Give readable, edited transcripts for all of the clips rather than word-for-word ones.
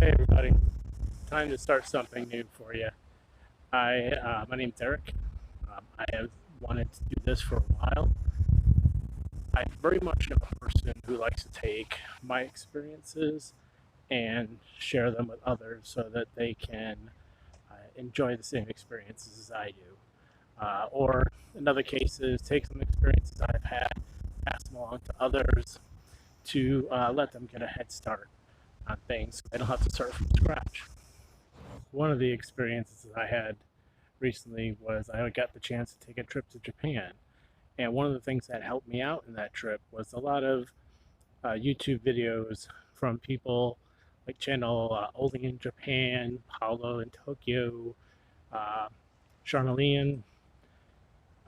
Hey everybody, time to start something new for you. My name's Eric. I have wanted to do this for a while. I'm very much a person who likes to take my experiences and share them with others so that they can enjoy the same experiences as I do. Or in other cases, take some experiences I've had, pass them along to others to let them get a head start on things so they don't have to start from scratch. One of the experiences that I had recently was I got the chance to take a trip to Japan. And one of the things that helped me out in that trip was a lot of YouTube videos from people like channel Only in Japan, Paolo in Tokyo, uh, Sharmeleon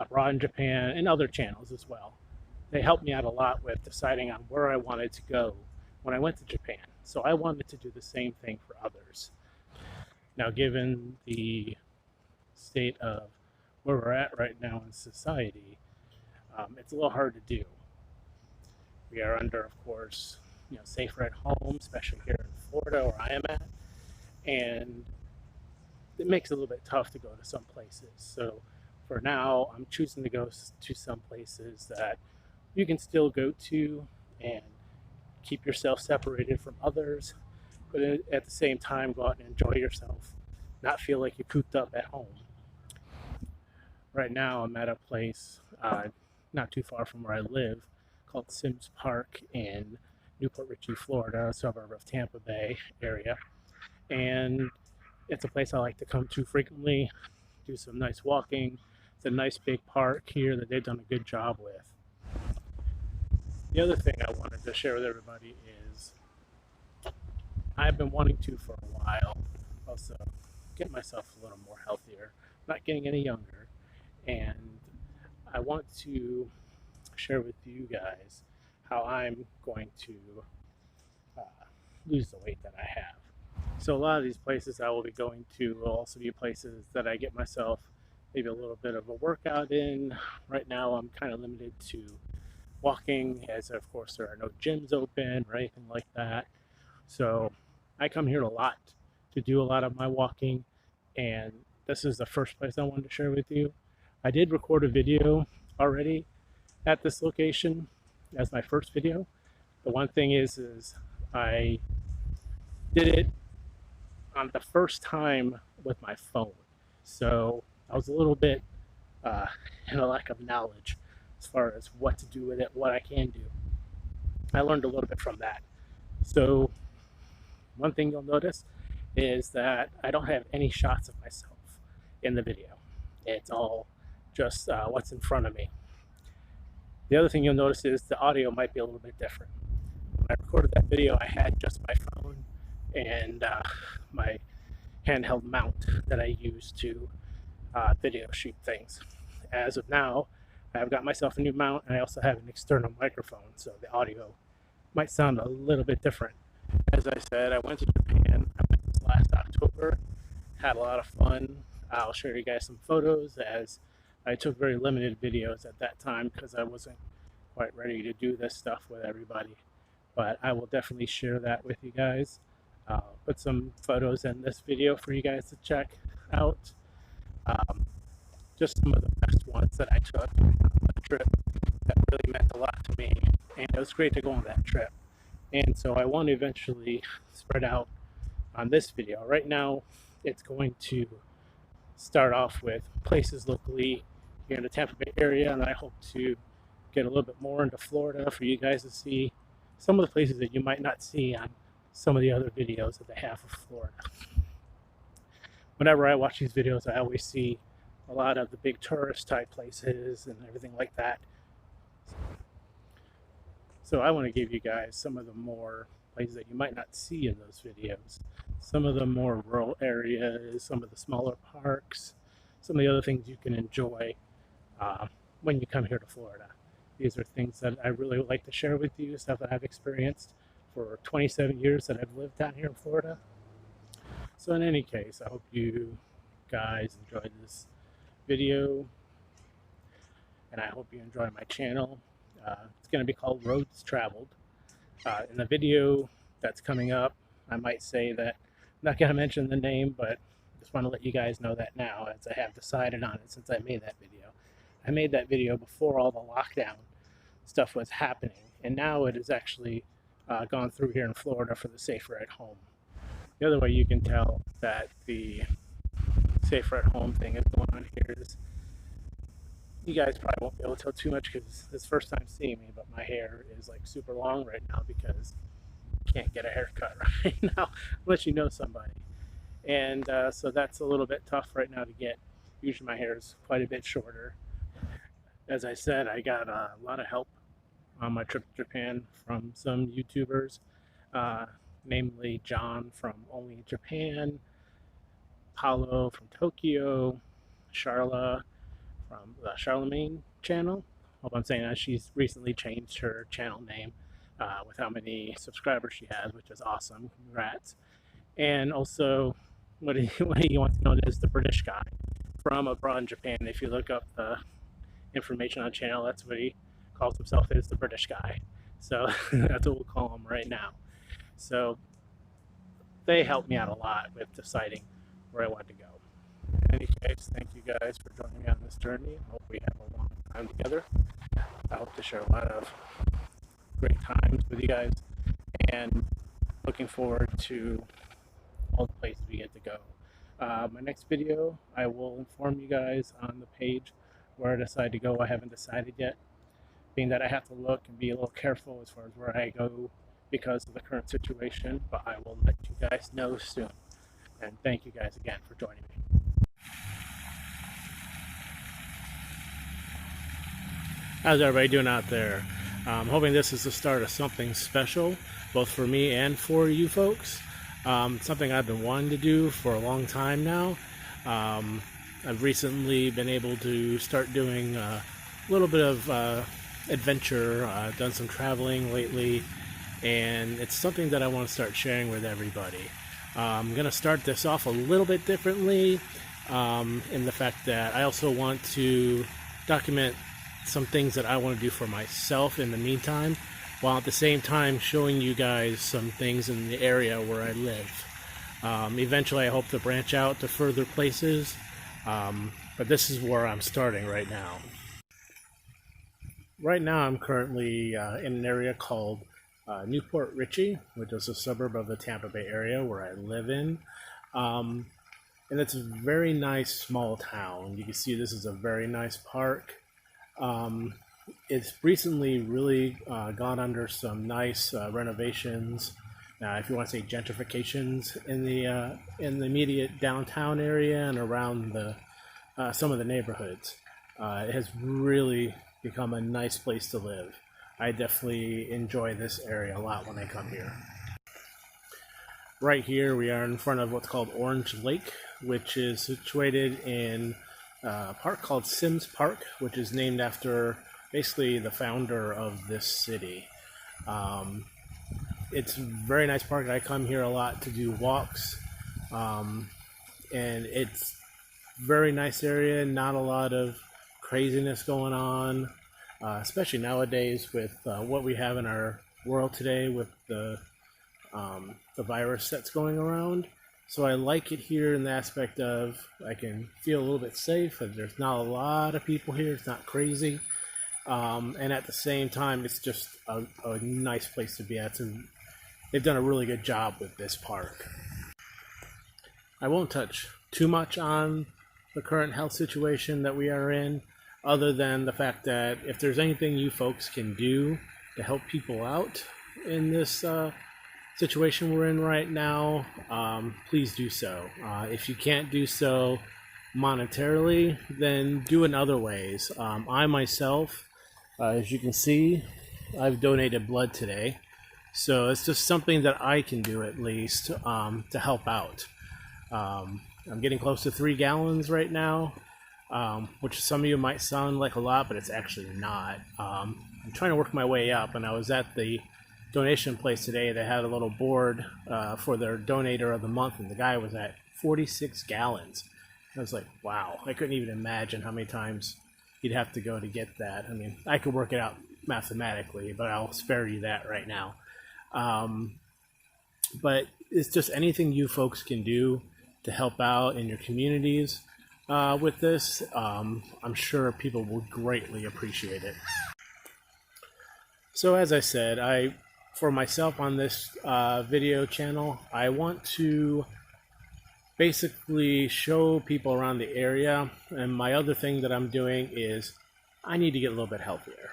abroad in Japan, and other channels as well. They helped me out a lot with deciding on where I wanted to go when I went to Japan. So I wanted to do the same thing for others. Now, given the state of where we're at right now in society, it's a little hard to do. We are under, of course, safer at home, especially here in Florida where I am at, and it makes it a little bit tough to go to some places. So for now, I'm choosing to go to some places that you can still go to and keep yourself separated from others, but at the same time, go out and enjoy yourself, not feel like you're cooped up at home. Right now, I'm at a place not too far from where I live called Sims Park in Port Richey, Florida, a suburb of Tampa Bay area. And it's a place I like to come to frequently, do some nice walking. It's a nice big park here that they've done a good job with. The other thing I wanted to share with everybody is I've been wanting to for a while also get myself a little more healthier, not getting any younger, and I want to share with you guys how I'm going to lose the weight that I have. So a lot of these places I will be going to will also be places that I get myself maybe a little bit of a workout in. Right now I'm kind of limited to walking, as of course there are no gyms open or anything like that. So I come here a lot to do a lot of my walking, and this is the first place I wanted to share with you. I did record a video already at this location as my first video. The one thing is I did it on the first time with my phone, so I was a little bit in a lack of knowledge as far as what to do with it, what I can do. I learned a little bit from that. So one thing you'll notice is that I don't have any shots of myself in the video. It's all just what's in front of me. The other thing you'll notice is the audio might be a little bit different. When I recorded that video, I had just my phone and my handheld mount that I use to video shoot things. As of now, I've got myself a new mount, and I also have an external microphone, so the audio might sound a little bit different. As I said, I went to Japan. I went this last October, had a lot of fun. I'll show you guys some photos, as I took very limited videos at that time because I wasn't quite ready to do this stuff with everybody. But I will definitely share that with you guys. I'll put some photos in this video for you guys to check out. Just some of the best ones that I took on the trip that really meant a lot to me. And it was great to go on that trip. And so I want to eventually spread out on this video. Right now, it's going to start off with places locally here in the Tampa Bay area, and I hope to get a little bit more into Florida for you guys to see some of the places that you might not see on some of the other videos that they have of Florida. Whenever I watch these videos, I always see a lot of the big tourist type places and everything like that. So I want to give you guys some of the more places that you might not see in those videos. Some of the more rural areas, some of the smaller parks, some of the other things you can enjoy when you come here to Florida. These are things that I really would like to share with you, stuff that I've experienced for 27 years that I've lived down here in Florida. So in any case, I hope you guys enjoyed this video, and I hope you enjoy my channel. It's going to be called Roads Traveled. In the video that's coming up, I might say that not going to mention the name, but just want to let you guys know that now, as I have decided on it since I made that video. I made that video before all the lockdown stuff was happening, and now it is actually gone through here in Florida for the Safer at Home. The other way you can tell that the Safer at Home thing is going on here is, you guys probably won't be able to tell too much because it's the first time seeing me, but my hair is like super long right now because you can't get a haircut right now unless you know somebody. And so that's a little bit tough right now to get. Usually my hair is quite a bit shorter. As I said, I got a lot of help on my trip to Japan from some YouTubers, namely John from Only Japan, Paolo from Tokyo, Sharla from the Sharmeleon channel. Hope I'm saying that. She's recently changed her channel name with how many subscribers she has, which is awesome. Congrats. And also, what he wants to know is the British guy from abroad in Japan. If you look up the information on the channel, that's what he calls himself, is the British guy. So that's what we'll call him right now. So they helped me out a lot with deciding where I wanted to go. In any case, thank you guys for joining me on this journey. I hope we have a long time together. I hope to share a lot of great times with you guys, and looking forward to all the places we get to go. My next video, I will inform you guys on the page where I decide to go. I haven't decided yet, being that I have to look and be a little careful as far as where I go because of the current situation, but I will let you guys know soon. And thank you guys again for joining me. How's everybody doing out there? I'm hoping this is the start of something special, both for me and for you folks. Something I've been wanting to do for a long time now. I've recently been able to start doing a little bit of adventure. I've done some traveling lately, and it's something that I want to start sharing with everybody. I'm going to start this off a little bit differently in the fact that I also want to document some things that I want to do for myself in the meantime, while at the same time showing you guys some things in the area where I live. Eventually I hope to branch out to further places, but this is where I'm starting right now. Right now I'm currently in an area called Port Richey, which is a suburb of the Tampa Bay area where I live in. And it's a very nice small town. You can see this is a very nice park. It's recently really gone under some nice renovations. If you want to say gentrifications in the immediate downtown area and around the some of the neighborhoods. It has really become a nice place to live. I definitely enjoy this area a lot when I come here. Right here we are in front of what's called Orange Lake, which is situated in a park called Sims Park, which is named after basically the founder of this city. It's a very nice park. I come here a lot to do walks, and it's very nice area. Not a lot of craziness going on, especially nowadays with what we have in our world today with the virus that's going around. So I like it here in the aspect of I can feel a little bit safe. There's not a lot of people here. It's not crazy. And at the same time, it's just a nice place to be at. So they've done a really good job with this park. I won't touch too much on the current health situation that we are in, other than the fact that if there's anything you folks can do to help people out in this situation we're in right now, please do so. If you can't do so monetarily, then do in other ways. I myself, as you can see, I've donated blood today, so it's just something that I can do at least to help out. I'm getting close to 3 gallons right now, which some of you might sound like a lot, but it's actually not. I'm trying to work my way up, and I was at the donation place today. They had a little board for their donator of the month, and the guy was at 46 gallons. I was like, wow, I couldn't even imagine how many times he'd have to go to get that. I mean, I could work it out mathematically, but I'll spare you that right now. But it's just anything you folks can do to help out in your communities with this. I'm sure people will greatly appreciate it. So as I said, for myself on this video channel, I want to basically show people around the area. And my other thing that I'm doing is I need to get a little bit healthier.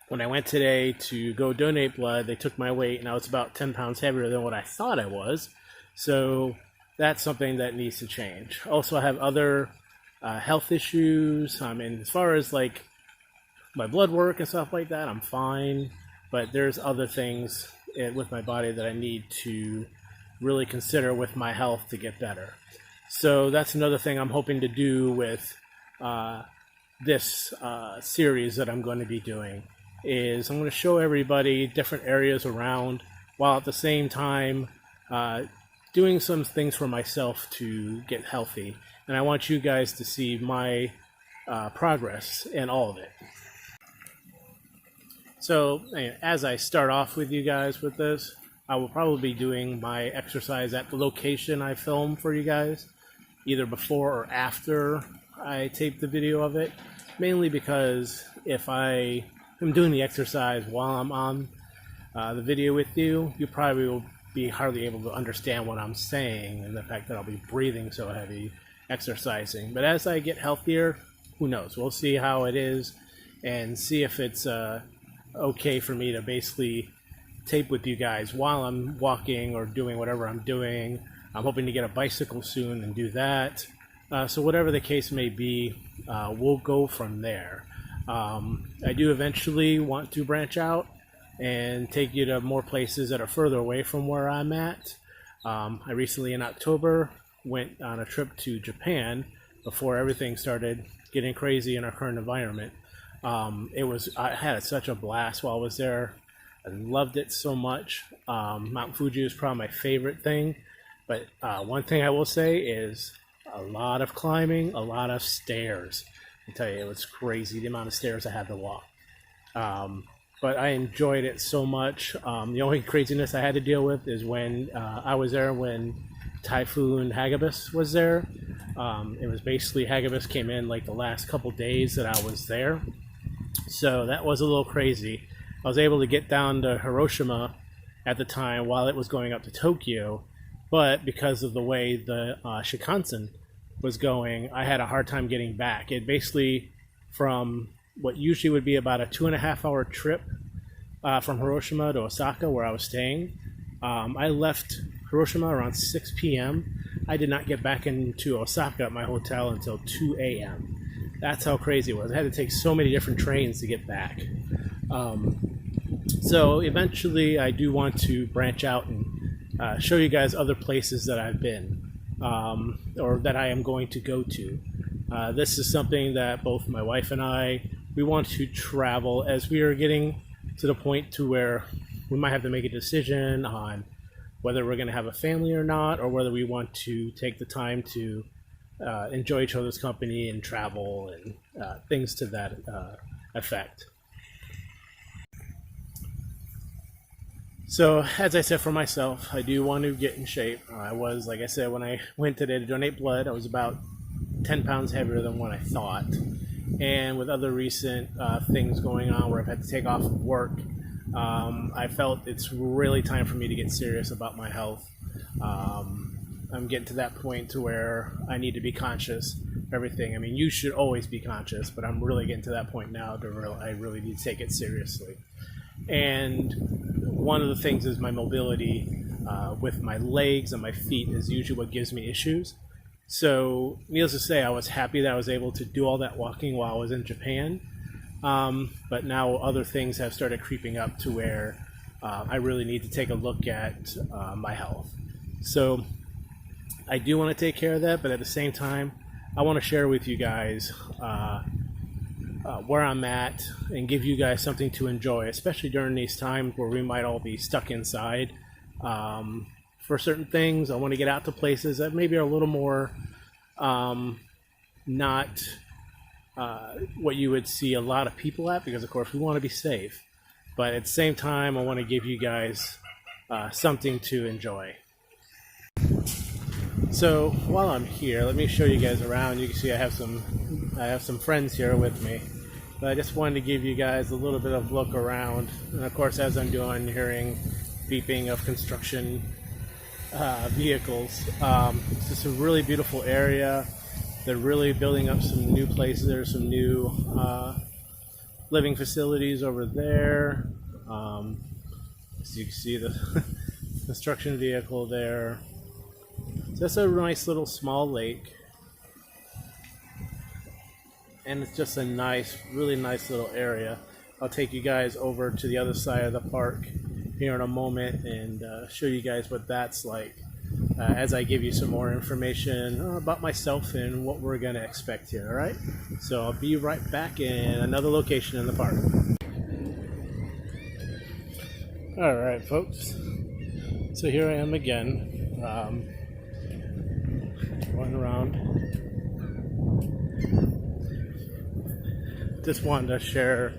When I went today to go donate blood, they took my weight and I was about 10 pounds heavier than what I thought I was. So that's something that needs to change. Also, I have other health issues. I mean, as far as like my blood work and stuff like that, I'm fine. But there's other things with my body that I need to really consider with my health to get better. So that's another thing I'm hoping to do with this series that I'm going to be doing, is I'm going to show everybody different areas around, while at the same time doing some things for myself to get healthy. And I want you guys to see my progress in all of it. So as I start off with you guys with this, I will probably be doing my exercise at the location I film for you guys, either before or after I tape the video of it, mainly because if I am doing the exercise while I'm on the video with you, you probably will be hardly able to understand what I'm saying and the fact that I'll be breathing so heavy exercising. But as I get healthier, who knows? We'll see how it is and see if it's okay for me to basically tape with you guys while I'm walking or doing whatever I'm doing. I'm hoping to get a bicycle soon and do that. So whatever the case may be, we'll go from there. I do eventually want to branch out and take you to more places that are further away from where I'm at. I recently in October went on a trip to Japan before everything started getting crazy in our current environment. I had such a blast while I was there. I loved it so much. Mount Fuji is probably my favorite thing, but one thing I will say is a lot of climbing, a lot of stairs. I tell you, it was crazy the amount of stairs I had to walk. But I enjoyed it so much. The only craziness I had to deal with is when I was there when Typhoon Hagibis was there. It was basically Hagibis came in like the last couple days that I was there. So that was a little crazy. I was able to get down to Hiroshima at the time while it was going up to Tokyo, but because of the way the Shinkansen was going, I had a hard time getting back. It basically, from what usually would be about a 2.5-hour trip from Hiroshima to Osaka, where I was staying, I left Hiroshima around 6 p.m. I did not get back into Osaka at my hotel until 2 a.m. That's how crazy it was. I had to take so many different trains to get back. So eventually I do want to branch out and show you guys other places that I've been, or that I am going to go to. This is something that both my wife and we want to travel, as we are getting to the point to where we might have to make a decision on whether we're going to have a family or not, or whether we want to take the time to enjoy each other's company and travel and things to that effect. So, as I said, for myself, I do want to get in shape. I was, like I said, when I went today to donate blood, I was about 10 pounds heavier than what I thought. And with other recent things going on where I've had to take off of work, I felt it's really time for me to get serious about my health. I'm getting to that point to where I need to be conscious of everything. I mean, you should always be conscious, but I'm really getting to that point now to I really need to take it seriously. And one of the things is my mobility with my legs and my feet is usually what gives me issues. So, needless to say, I was happy that I was able to do all that walking while I was in Japan. But now other things have started creeping up to where I really need to take a look at my health. So, I do want to take care of that, but at the same time, I want to share with you guys where I'm at and give you guys something to enjoy, especially during these times where we might all be stuck inside. For certain things, I want to get out to places that maybe are a little more not what you would see a lot of people at, because of course we want to be safe. But at the same time, I want to give you guys something to enjoy. So while I'm here, let me show you guys around. You can see I have some friends here with me, but I just wanted to give you guys a little bit of look around. And of course, as I'm doing, you're hearing beeping of construction vehicles. It's just a really beautiful area. They're really building up some new places. There's some new living facilities over there. As you can see, the construction vehicle there. So that's a nice little small lake, and it's just a nice, really nice little area. I'll take you guys over to the other side of the park here in a moment and show you guys what that's like as I give you some more information about myself and what we're going to expect here. All right, so I'll be right back in another location in the park. All right, folks, so here I am again, going around. Just wanted to share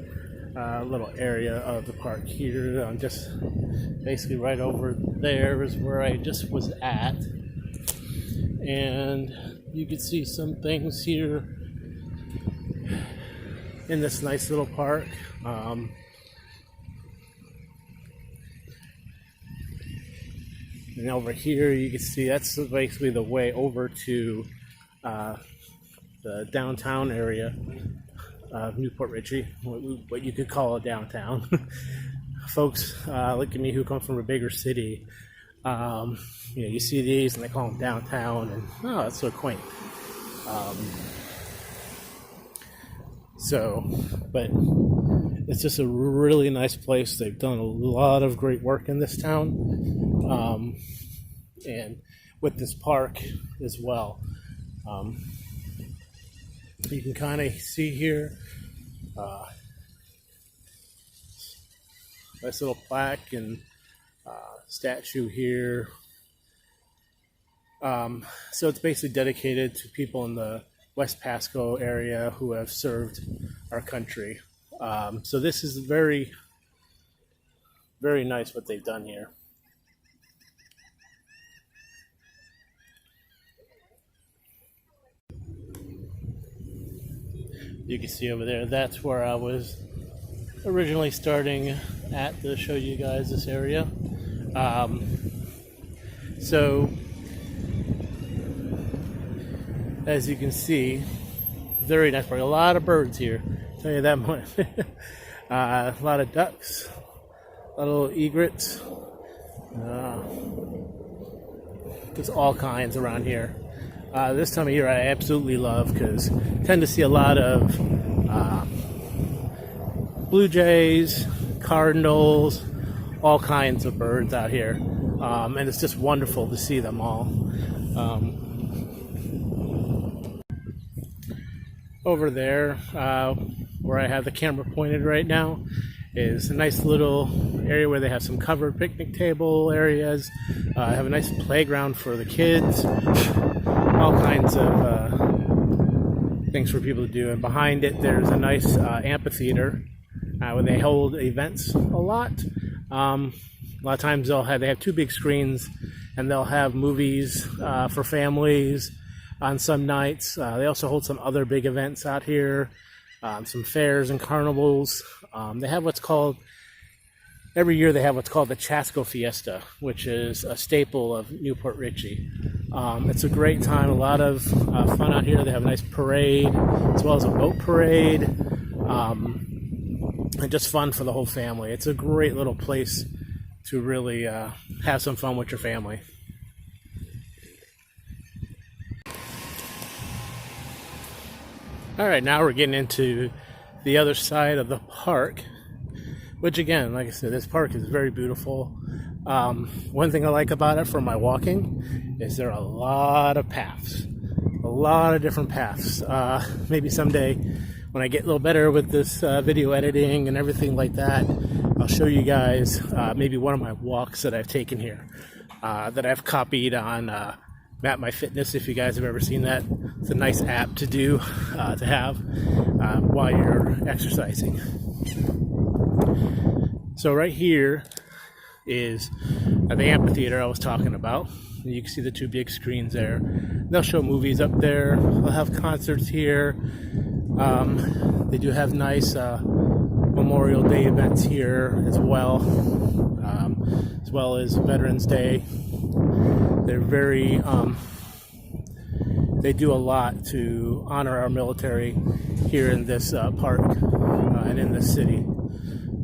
a little area of the park here. I'm just basically right over there is where I just was at, and you can see some things here in this nice little park. And over here you can see that's basically the way over to the downtown area of Port Richey, what you could call a downtown. Folks look at me who come from a bigger city. You see these and they call them downtown, and oh, that's so quaint. But it's just a really nice place. They've done a lot of great work in this town, and with this park as well. You can kind of see here, nice little plaque and statue here. So it's basically dedicated to people in the West Pasco area who have served our country. So this is very, very nice what they've done here. You can see over there, that's where I was originally starting at to show you guys this area. So as you can see, very nice park. A lot of birds here, I'll tell you that much. A lot of ducks, a lot of little egrets, just all kinds around here. This time of year I absolutely love, because I tend to see a lot of blue jays, cardinals, all kinds of birds out here, and it's just wonderful to see them all. Over there, where I have the camera pointed right now, is a nice little area where they have some covered picnic table areas. Have a nice playground for the kids, all kinds of things for people to do. And behind it, there's a nice amphitheater where they hold events a lot. A lot of times they have two big screens, and they'll have movies for families on some nights. They also hold some other big events out here, some fairs and carnivals. They have every year they have what's called the Chasco Fiesta, which is a staple of Port Richey. It's a great time, a lot of fun out here. They have a nice parade, as well as a boat parade, and just fun for the whole family. It's a great little place to really have some fun with your family. All right, now we're getting into the other side of the park, which again, like I said, this park is very beautiful. One thing I like about it for my walking is there are a lot of paths, a lot of different paths. Maybe someday when I get a little better with this video editing and everything like that, I'll show you guys maybe one of my walks that I've taken here, that I've copied on Map My Fitness, if you guys have ever seen that. It's a nice app to do, to have while you're exercising. So right here is the amphitheater I was talking about. You can see the 2 big screens there. They'll show movies up there. They'll have concerts here. They do have nice Memorial Day events here as well as Veterans Day. They're very, they do a lot to honor our military here in this park and in this city.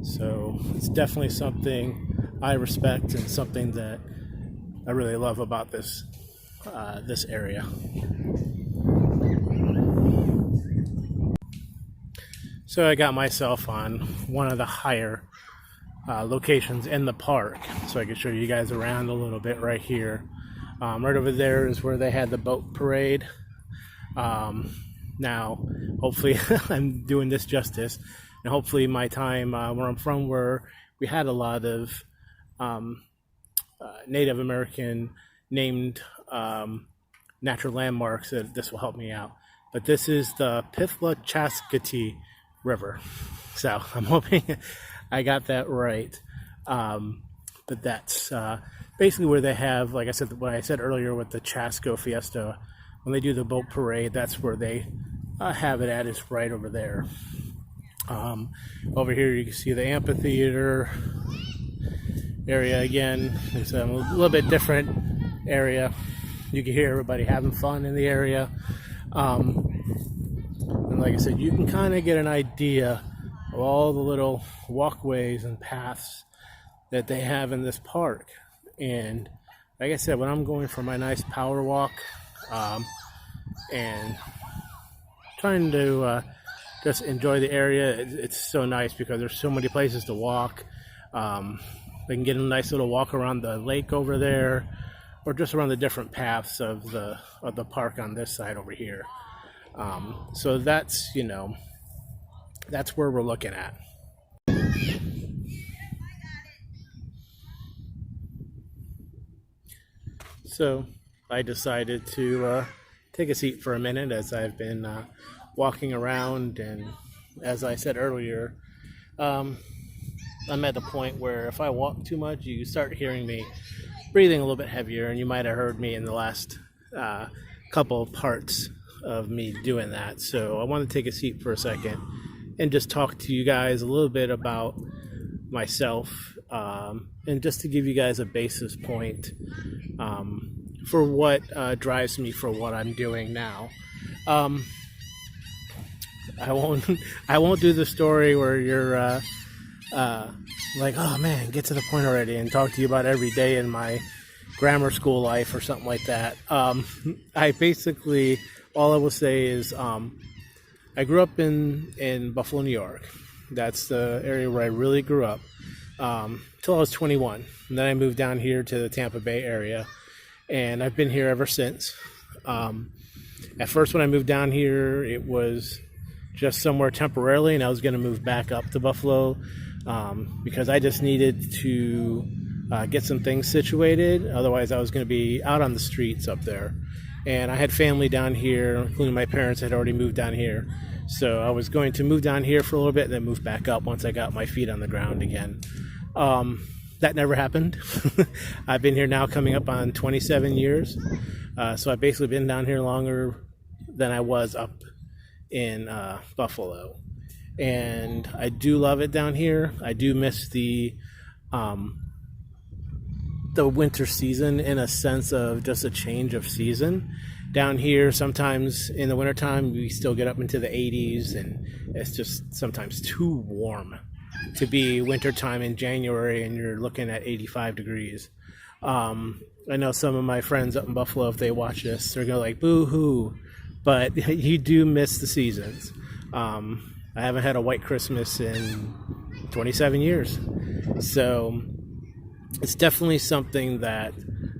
So it's definitely something I respect and something that I really love about this area. So I got myself on one of the higher locations in the park, so I can show you guys around a little bit right here. Right over there is where they had the boat parade. Now, hopefully, I'm doing this justice, and hopefully my time where I'm from, where we had a lot of Native American named natural landmarks, that this will help me out. But this is the Pifla-Chaskati River, so I'm hoping I got that right. But that's basically where they have, like I said, what I said earlier with the Chasco Fiesta, when they do the boat parade, that's where they have it at, is right over there. Over here you can see the amphitheater area again. It's a little bit different area. You can hear everybody having fun in the area. And like I said, you can kind of get an idea of all the little walkways and paths that they have in this park. And like I said, when I'm going for my nice power walk and trying to just enjoy the area, it's so nice because there's so many places to walk. They can get a nice little walk around the lake over there, or just around the different paths of the park on this side over here. So that's, you know, that's where we're looking at. So I decided to take a seat for a minute as I've been walking around, and as I said earlier, I'm at the point where if I walk too much, you start hearing me breathing a little bit heavier, and you might have heard me in the last couple of parts of me doing that. So I want to take a seat for a second and just talk to you guys a little bit about myself, and just to give you guys a basis point for what drives me for what I'm doing now. I won't do the story where you're like, oh man, get to the point already, and talk to you about every day in my grammar school life or something like that. I basically, all I will say is I grew up in Buffalo, New York. That's the area where I really grew up till I was 21. And then I moved down here to the Tampa Bay area, and I've been here ever since. At first, when I moved down here, it was just somewhere temporarily, and I was going to move back up to Buffalo because I just needed to get some things situated. Otherwise, I was going to be out on the streets up there. And I had family down here, including my parents had already moved down here. So I was going to move down here for a little bit and then move back up once I got my feet on the ground again. That never happened. I've been here now coming up on 27 years. So I've basically been down here longer than I was up in Buffalo. And I do love it down here. I do miss the winter season, in a sense of just a change of season. Down here, sometimes in the wintertime, we still get up into the 80s, and it's just sometimes too warm to be wintertime in January, and you're looking at 85 degrees. I know some of my friends up in Buffalo, if they watch this, they're going to like, boo-hoo. But you do miss the seasons. I haven't had a white Christmas in 27 years. So it's definitely something that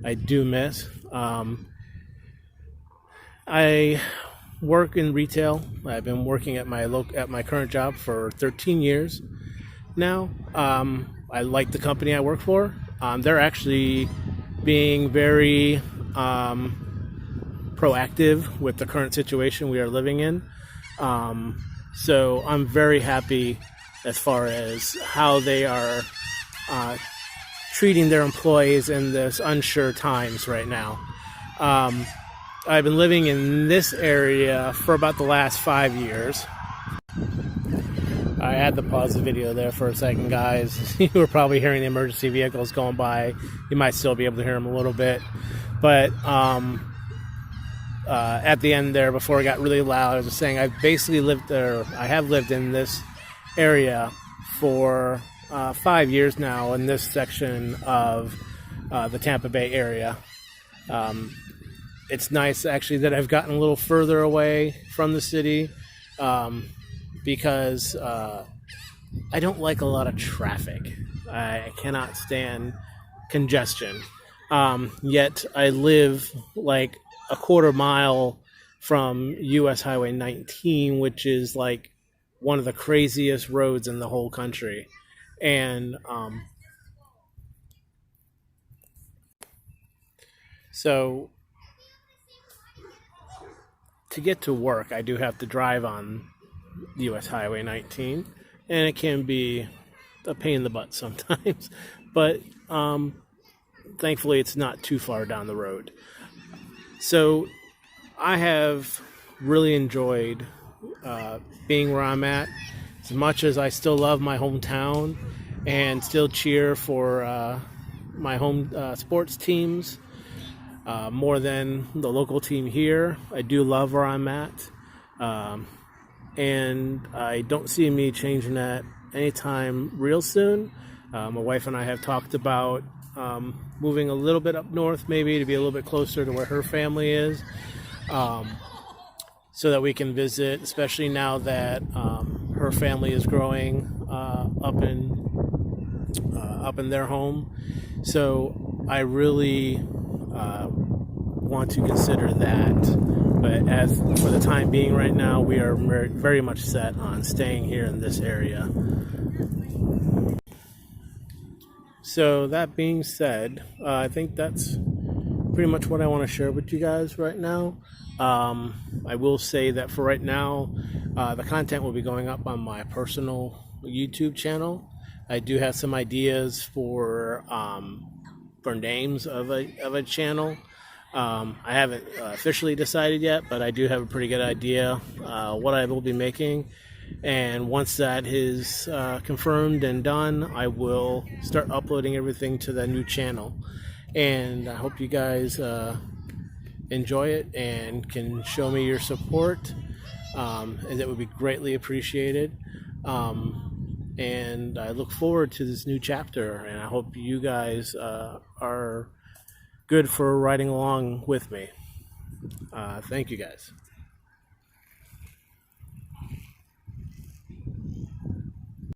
I do miss. I work in retail. I've been working at my current job for 13 years now. I like the company I work for. They're actually being very proactive with the current situation we are living in. So I'm very happy as far as how they are treating their employees in this unsure times right now. I've been living in this area for about the last 5 years. I had to pause the video there for a second, guys. You were probably hearing the emergency vehicles going by. You might still be able to hear them a little bit. But at the end there, before it got really loud, I was just saying I basically lived there. I have lived in this area for 5 years now in this section of the Tampa Bay area. It's nice actually that I've gotten a little further away from the city because I don't like a lot of traffic. I cannot stand congestion. Yet I live like a quarter mile from US Highway 19, which is like one of the craziest roads in the whole country. And so to get to work, I do have to drive on US Highway 19, and it can be a pain in the butt sometimes, but thankfully it's not too far down the road. So I have really enjoyed being where I'm at, as much as I still love my hometown and still cheer for my home sports teams more than the local team here. I do love where I'm at, and I don't see me changing that anytime real soon. My wife and I have talked about moving a little bit up north, maybe to be a little bit closer to where her family is, so that we can visit, especially now that her family is growing up in their home. So I really want to consider that. But as for the time being right now, we are very much set on staying here in this area. So that being said, I think that's pretty much what I want to share with you guys right now. I will say that for right now, the content will be going up on my personal YouTube channel. I do have some ideas for names of a channel. I haven't officially decided yet, but I do have a pretty good idea what I will be making. And once that is confirmed and done, I will start uploading everything to the new channel. And I hope you guys enjoy it and can show me your support, and it would be greatly appreciated. And I look forward to this new chapter, and I hope you guys are good for riding along with me. Thank you guys.